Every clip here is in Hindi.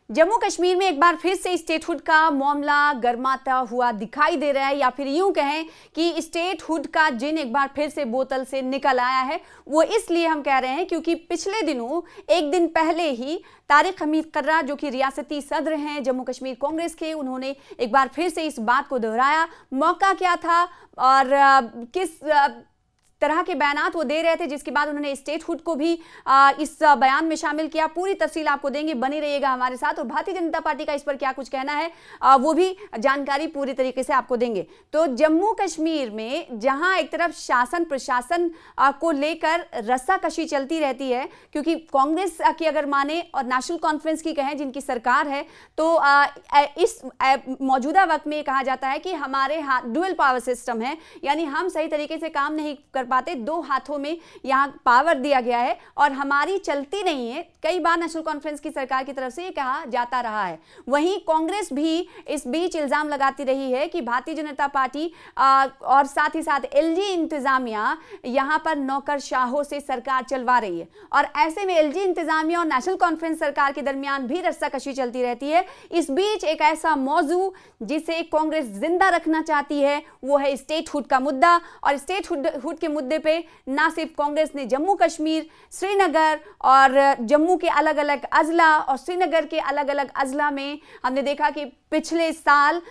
जम्मू कश्मीर में एक बार फिर से स्टेटहुड का मामला गर्माता हुआ दिखाई दे रहा है, या फिर यूं कहें कि स्टेटहुड का जिन एक बार फिर से बोतल से निकल आया है। वो इसलिए हम कह रहे हैं क्योंकि पिछले दिनों एक दिन पहले ही तारिक हमीद कर्रा, जो कि रियासती सदर हैं जम्मू कश्मीर कांग्रेस के, उन्होंने एक बार फिर से इस बात को दोहराया। मौका क्या था और किस तरह के बयानात वो दे रहे थे, जिसके बाद उन्होंने स्टेटहुड को भी इस बयान में शामिल किया। पूरी तफसील आपको देंगे, बने रहिएगा हमारे साथ। और भारतीय जनता पार्टी का इस पर क्या कुछ कहना है वो भी जानकारी पूरी तरीके से आपको देंगे। तो जम्मू कश्मीर में जहां एक तरफ शासन प्रशासन को लेकर रस्साकशी चलती रहती है, क्योंकि कांग्रेस की अगर माने और नेशनल कॉन्फ्रेंस की कहें जिनकी सरकार है, तो इस मौजूदा वक्त में कहा जाता है कि हमारे डुअल पावर सिस्टम है, यानी हम सही तरीके से काम नहीं कर पाते, दो हाथों में यहां पावर दिया गया है और हमारी चलती नहीं है। कई बार नेशनल कॉन्फ्रेंस की सरकार की तरफ से ये कहा जाता रहा है। वहीं कांग्रेस भी इस बीच इल्जाम लगाती रही है कि भारतीय जनता पार्टी और साथ ही साथ एलजी इंतजामिया यहां पर नौकरशाहों से सरकार चलवा रही है, और ऐसे में एलजी इंतजामिया और नेशनल कॉन्फ्रेंस सरकार के दरमियान भी रस्साकशी चलती रहती है। इस बीच एक ऐसा मौजू जिसे कांग्रेस जिंदा रखना चाहती है वो है स्टेटहुड का मुद्दा। और स्टेटहुड के मुद्दे पे ना सिर्फ कांग्रेस ने जम्मू कश्मीर, श्रीनगर और जम्मू के अलग अलग अजला और श्रीनगर के अलग अलग अजला में हमने देखा कि पिछले साल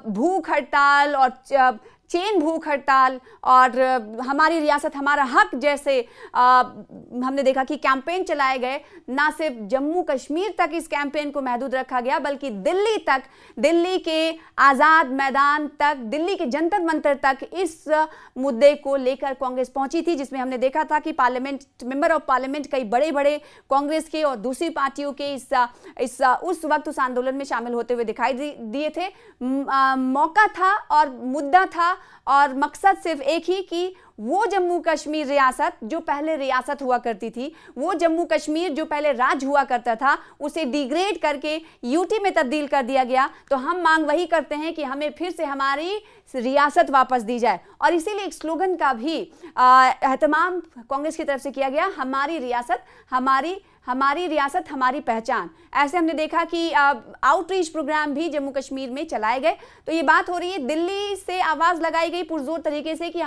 भूख हड़ताल और चेन भूख हड़ताल और हमारी रियासत हमारा हक जैसे हमने देखा कि कैंपेन चलाए गए। ना सिर्फ जम्मू कश्मीर तक इस कैंपेन को महदूद रखा गया, बल्कि दिल्ली तक, दिल्ली के आज़ाद मैदान तक, दिल्ली के जंतर मंतर तक इस मुद्दे को लेकर कांग्रेस पहुंची थी, जिसमें हमने देखा था कि मेंबर ऑफ पार्लियामेंट कई बड़े बड़े कांग्रेस के और दूसरी पार्टियों के उस वक्त उस आंदोलन में शामिल होते हुए दिखाई दिए थे। मौका था और मुद्दा था और मकसद सिर्फ एक ही कि वो जम्मू कश्मीर रियासत जो पहले रियासत हुआ करती थी, वो जम्मू कश्मीर जो पहले राज्य हुआ करता था, उसे डिग्रेड करके यूटी में तब्दील कर दिया गया। तो हम मांग वही करते हैं कि हमें फिर से हमारी रियासत वापस दी जाए, और इसीलिए एक स्लोगन का भी एहतमाम कांग्रेस की तरफ से किया गया, हमारी रियासत हमारी रियासत हमारी पहचान। ऐसे हमने देखा कि आउटरीच प्रोग्राम भी जम्मू कश्मीर में चलाए गए। तो ये बात हो रही है, दिल्ली से आवाज़ लगाई गई पुरजोर तरीके से कि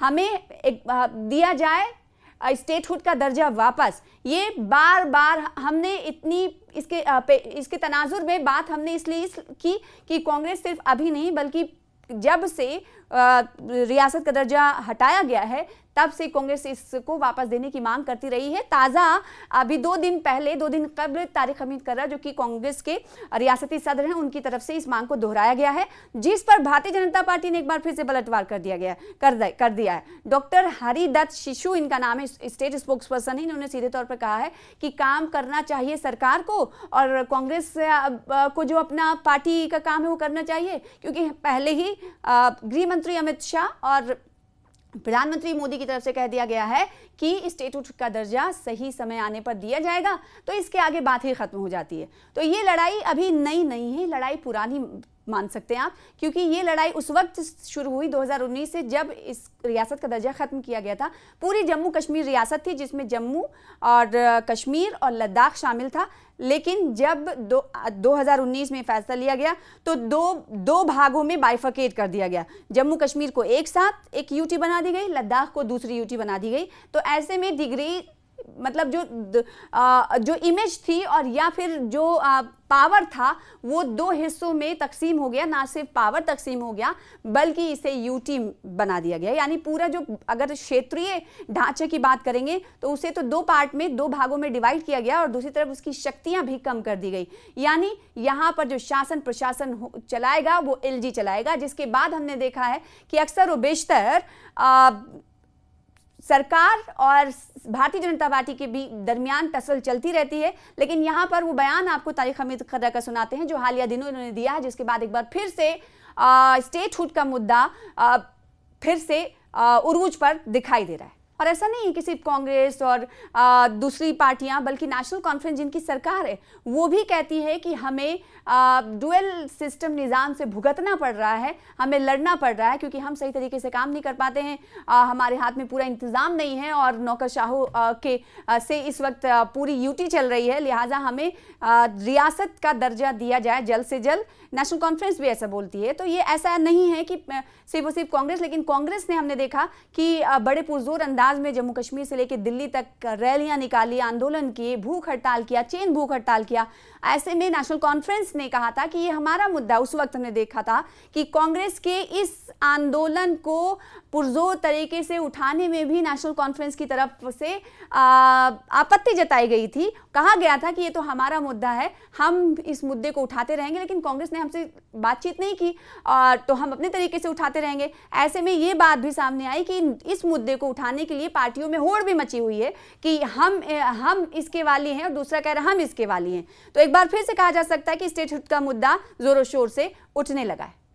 हमें एक दिया जाए स्टेटहुड का दर्जा वापस। ये बार बार हमने इसके तनाजुर में बात हमने इसलिए की कि कांग्रेस सिर्फ अभी नहीं, बल्कि जब से रियासत का दर्जा हटाया गया है तब से कांग्रेस इसको वापस देने की मांग करती रही है। ताज़ा अभी 2 दिन कबल तारिक हमीद कर्रा, जो कि कांग्रेस के रियासती सदर हैं, उनकी तरफ से इस मांग को दोहराया गया है, जिस पर भारतीय जनता पार्टी ने एक बार फिर से पलटवार कर दिया है। डॉक्टर हरिदत्त शिशु इनका नाम है, स्टेट स्पोक्स पर्सन है। इन्होंने सीधे तौर पर कहा है कि काम करना चाहिए सरकार को, और कांग्रेस को जो अपना पार्टी का काम है वो करना चाहिए, क्योंकि पहले ही गृह मंत्री अमित शाह और प्रधानमंत्री मोदी की तरफ से कह दिया गया है कि स्टेटहुड का दर्जा सही समय आने पर दिया जाएगा, तो इसके आगे बात ही खत्म हो जाती है। तो ये लड़ाई अभी नई नहीं है, लड़ाई पुरानी मान सकते हैं आप, क्योंकि ये लड़ाई उस वक्त शुरू हुई 2019 से, जब इस रियासत का दर्जा खत्म किया गया था। पूरी जम्मू कश्मीर रियासत थी, जिसमें जम्मू और कश्मीर और लद्दाख शामिल था। लेकिन जब 2019 में फैसला लिया गया तो दो भागों में बाइफरकेट कर दिया गया। जम्मू कश्मीर को एक साथ एक यूटी बना दी गई, लद्दाख को दूसरी यूटी बना दी गई। तो ऐसे में डिग्री मतलब जो इमेज थी और या फिर जो पावर था वो 2 हिस्सों में तकसीम हो गया। ना सिर्फ पावर तकसीम हो गया, बल्कि इसे यूटी बना दिया गया। यानी पूरा जो अगर क्षेत्रीय ढांचे की बात करेंगे तो उसे तो 2 पार्ट में 2 भागों में डिवाइड किया गया, और दूसरी तरफ उसकी शक्तियां भी कम कर दी गई। यानी यहाँ पर जो शासन प्रशासन चलाएगा वो एलजी चलाएगा, जिसके बाद हमने देखा है कि अक्सर व बेशतर सरकार और भारतीय जनता पार्टी के भी दरमियान टसल चलती रहती है। लेकिन यहाँ पर वो बयान आपको तारिक हमीद कर्रा का सुनाते हैं, जो हालिया दिनों इन्होंने दिया है, जिसके बाद एक बार फिर से स्टेटहुड का मुद्दा फिर से उरूज पर दिखाई दे रहा है। और ऐसा नहीं है कि सिर्फ कांग्रेस और दूसरी पार्टियां, बल्कि नेशनल कॉन्फ्रेंस जिनकी सरकार है वो भी कहती है कि हमें डुअल सिस्टम निज़ाम से भुगतना पड़ रहा है, हमें लड़ना पड़ रहा है, क्योंकि हम सही तरीके से काम नहीं कर पाते हैं, हमारे हाथ में पूरा इंतज़ाम नहीं है और नौकरशाहों के से इस वक्त पूरी यूटी चल रही है, लिहाजा हमें रियासत का दर्जा दिया जाए जल्द से जल्द। नेशनल कॉन्फ्रेंस भी ऐसा बोलती है। तो ये ऐसा नहीं है कि सिर्फ और सिर्फ कांग्रेस, लेकिन कांग्रेस ने हमने देखा कि बड़े पुरजोर अंदाज में जम्मू कश्मीर से लेकर दिल्ली तक रैलियां निकाली, आंदोलन किए, भूख हड़ताल किया, चेन भूख हड़ताल किया। ऐसे में नेशनल कॉन्फ्रेंस ने कहा था कि ये हमारा मुद्दा। उस वक्त हमने देखा था कि कांग्रेस के इस आंदोलन को पुरजोर तरीके से उठाने में भी नेशनल कॉन्फ्रेंस की तरफ से आपत्ति जताई गई थी। कहा गया था कि ये तो हमारा मुद्दा है, हम इस मुद्दे को उठाते रहेंगे, लेकिन कांग्रेस ने हमसे बातचीत नहीं की, तो हम अपने तरीके से उठाते रहेंगे। ऐसे में ये बात भी सामने आई कि इस मुद्दे को उठाने के लिए पार्टियों में होड़ भी मची हुई है कि हम इसके वाली हैं और दूसरा कह रहा है हम इसके वाली हैं। तो एक बार फिर से कहा जा सकता है कि स्टेटहुड का मुद्दा जोरों शोर से उठने लगा है।